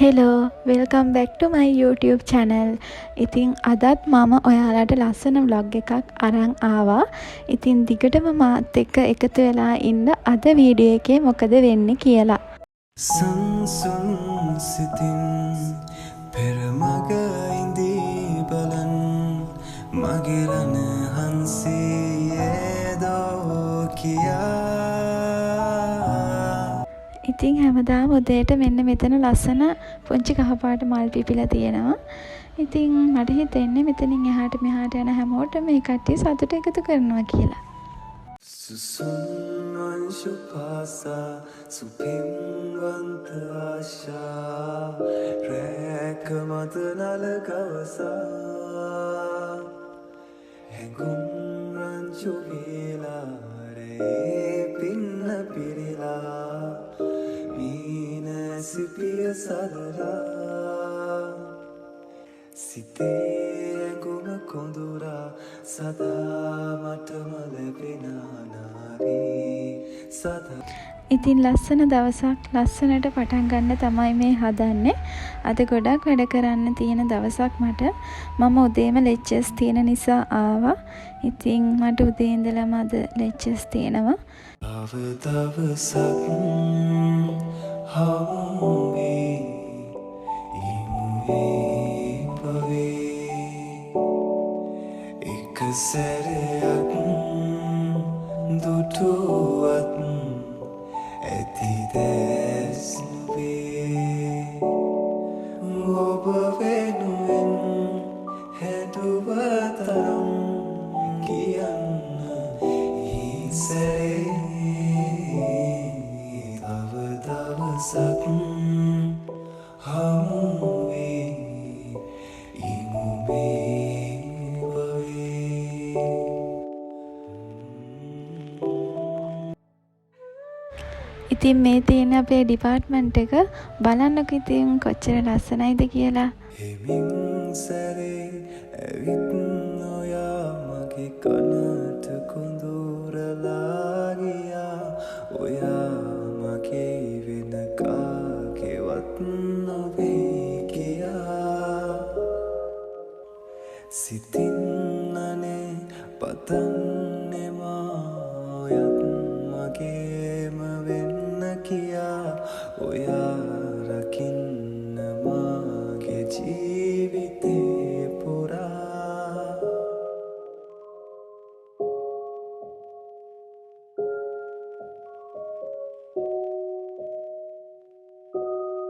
Hello, welcome back to my YouTube channel. ඉතින් අදත් මම ඔයාලට ලස්සන vlog එකක් අරන් ආවා. ඉතින් දිගටම මාත් එක්ක එකතු වෙලා ඉන්න අද වීඩියෝ එකේ මොකද වෙන්නේ කියලා. සංසුන් සිතින් පෙරමග ඉඳී බලන් මගේ රණ හංසියේ දෝ කියා. ඉතින් හැමදාම උදේට මෙන්න මෙතන ලස්සන පුංචි කහපාට මල් පිපිලා තියෙනවා. ඉතින් මට හිතෙන්නේ මෙතනින් එහාට මෙහාට යන හැමෝටම මේ කට්ටිය සතුට එකතු කරනවා කියලා. සුසුන් අංශු පාසා සුපින්වන්ත ආශා රැක මත නලකවසා හැඟුම් රංචු වේලා රේ පින්න පිරිලා සිපිය සදරා සිතේ ඇඟුම කොඳුරා සදා මටම ලැබෙන නාවී සදා. ඉතින් ලස්සන දවසක් ලස්සනට පටන් ගන්න තමයි මේ හදන්නේ. අද ගොඩක් වැඩ කරන්න තියෙන දවසක් මට. මම උදේම ලෙක්චර්ස් තියෙන නිසා ආවා. ඉතින් මට උදේ ඉඳලම අද ලෙක්චර්ස් තියෙනවා. දවසක් හමුවේ ඉමුවේ පවේ එක සැරයක් දුටුවත් ඇති දැස්නුවේ ඔබ වෙනුවෙන් හැදුවතරම් කියන්න ඉසරේ දවසක් හමුවේ ඉමුවේ වවේ. ඉතින් මේ තියෙන අපේ ඩිපාර්ට්මන්ට් එක බලන්නකො ඉතින් කොච්චර ලස්සනයිද කියලා. හෙමින් සැරේ ඇවිත් නොයා මගේ කනට කුඳුරලා ගියා. ඔයා මගේ වෙන කාගේවත් නොවේ කියා. සිතින් අනේ පතන්නෙමා ඔයත් මගේම වෙන්න කියා. ඔයා රකින්න මගේ ජීවිතේ පුරා.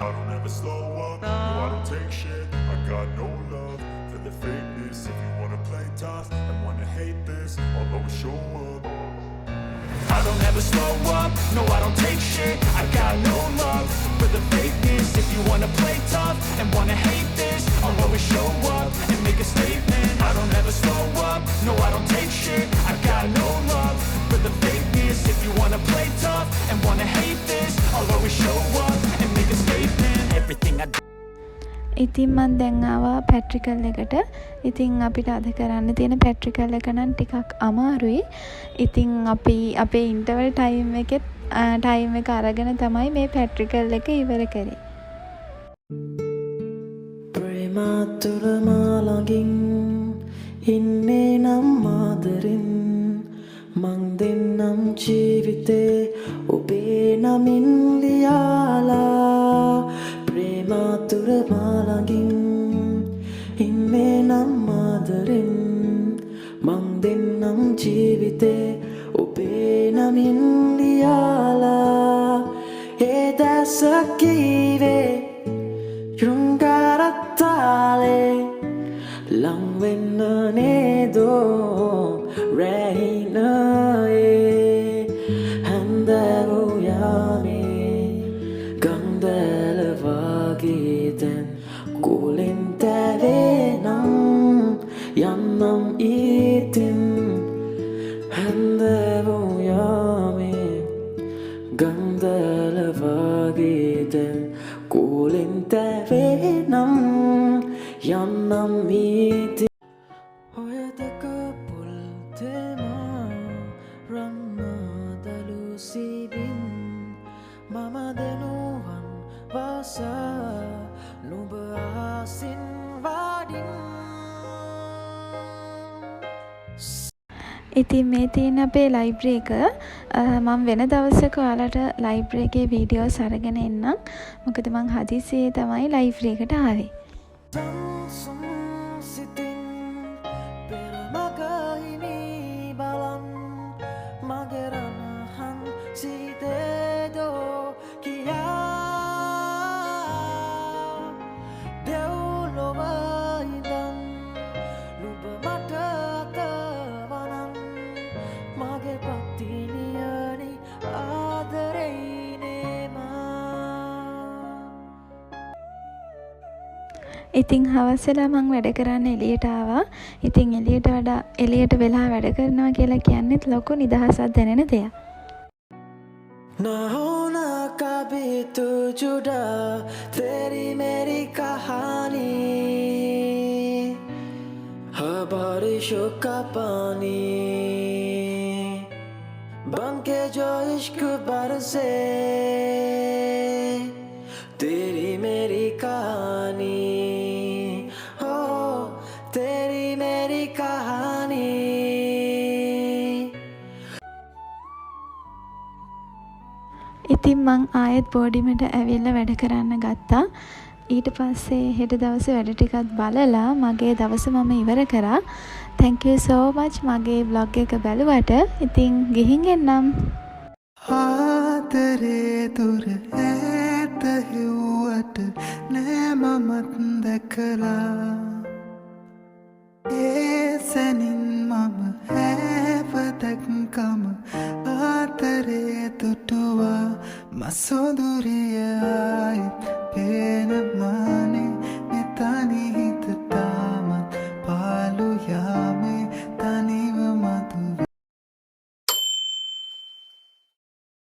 I don't ever slow up, no I don't take shit. I got no love for the fakeness. If you wanna play tough and wanna hate this, I'll always show up. I don't ever slow up, no I don't take shit. I got no love for the fakeness. If you wanna play tough and wanna hate this, I'll always show up and make a statement. I don't ever slow up, no I don't take shit. I got no love for the fakeness. If you wanna play tough and wanna hate this, I'll always show up and make a statement. Everything I do. ඉතින් මම දැන් ආවා පැට්‍රිකල් එකට. ඉතින් අපිට අද කරන්න තියෙන පැට්‍රිකල් එක නම් ටිකක් අමාරුයි. ඉතින් අපි අපේ ඉන්ටර්වල් ටයිම් එක අරගෙන තමයි මේ පැට්‍රිකල් එක ඉවර කරේ. ප්‍රේමාතුර මාළඟින් ඉන්නේ නම් ආදරෙන් මං දෙන්නම් ජීවිතේ ඔබේ නමින් ලියාලා. ප්‍රේමාතුර මාළඟින් ඉන්නේ නම් ආදරෙන් මං දෙන්නම් ජීවිතේ ඔබේ නමින් ලියාලා. ඒ දැස කීවේ යුංගරත්තාලේ ලංවෙන්න නේදෝ රැහිනයේ හැන්දවූ යාමේ ගංදැල වගේ දැන් කුලෙන් තැවේ නම් යන්නම් ඉතින් හැන්දවූ යාමේ ගංදැල වගේ දැන් කුලෙන් තැවේ නම් යන්නම් ඉතින්. ඔය දෙක පුල් තෙමා රන්නදලු සිබින් මම දෙනුවන් වාසා ඉතින් මේ තියෙන අපේ ලයිබ්‍රරි එක මම වෙන දවසක ඔයාලට ලයිබ්‍රරි එකේ වීඩියෝස් අරගෙන එන්නම්. මොකද මං හදිසියේ තමයි ලයිබ්‍රරි එකට ආවේ. ඉතින් හවස් වෙලා මං වැඩ කරන්න එළියට ආවා. ඉතින් එළියට වෙලා වැඩ කරනවා කියලා කියන්නේත් ලොකු නිදහසක් දැනෙන දෙයක්. ना होना कभी तू जुदा तेरी मेरी कहानी हर बारिशों का पानी बन के जो इश्क बरसे तेरी मेरी कहानी हो तेरी मेरी कहानी. ඉතින් මං ආයෙත් බෝඩිමට ඇවිල්ලා වැඩ කරන්න ගත්තා. ඊට පස්සේ හෙට දවසේ වැඩ ටිකක් බලලා මගේ දවස මම ඉවර කරා. Thank you so much මගේ vlog එක බැලුවට. ඉතින් ගිහින් එන්නම්. ආදරේ දුර ඈත හිව්වට නෑ මමත් දැකලා ඒ සැනින් මම හැවදක්කම ආදරේ දුටුවා මසොදුරියයි පේන මානේ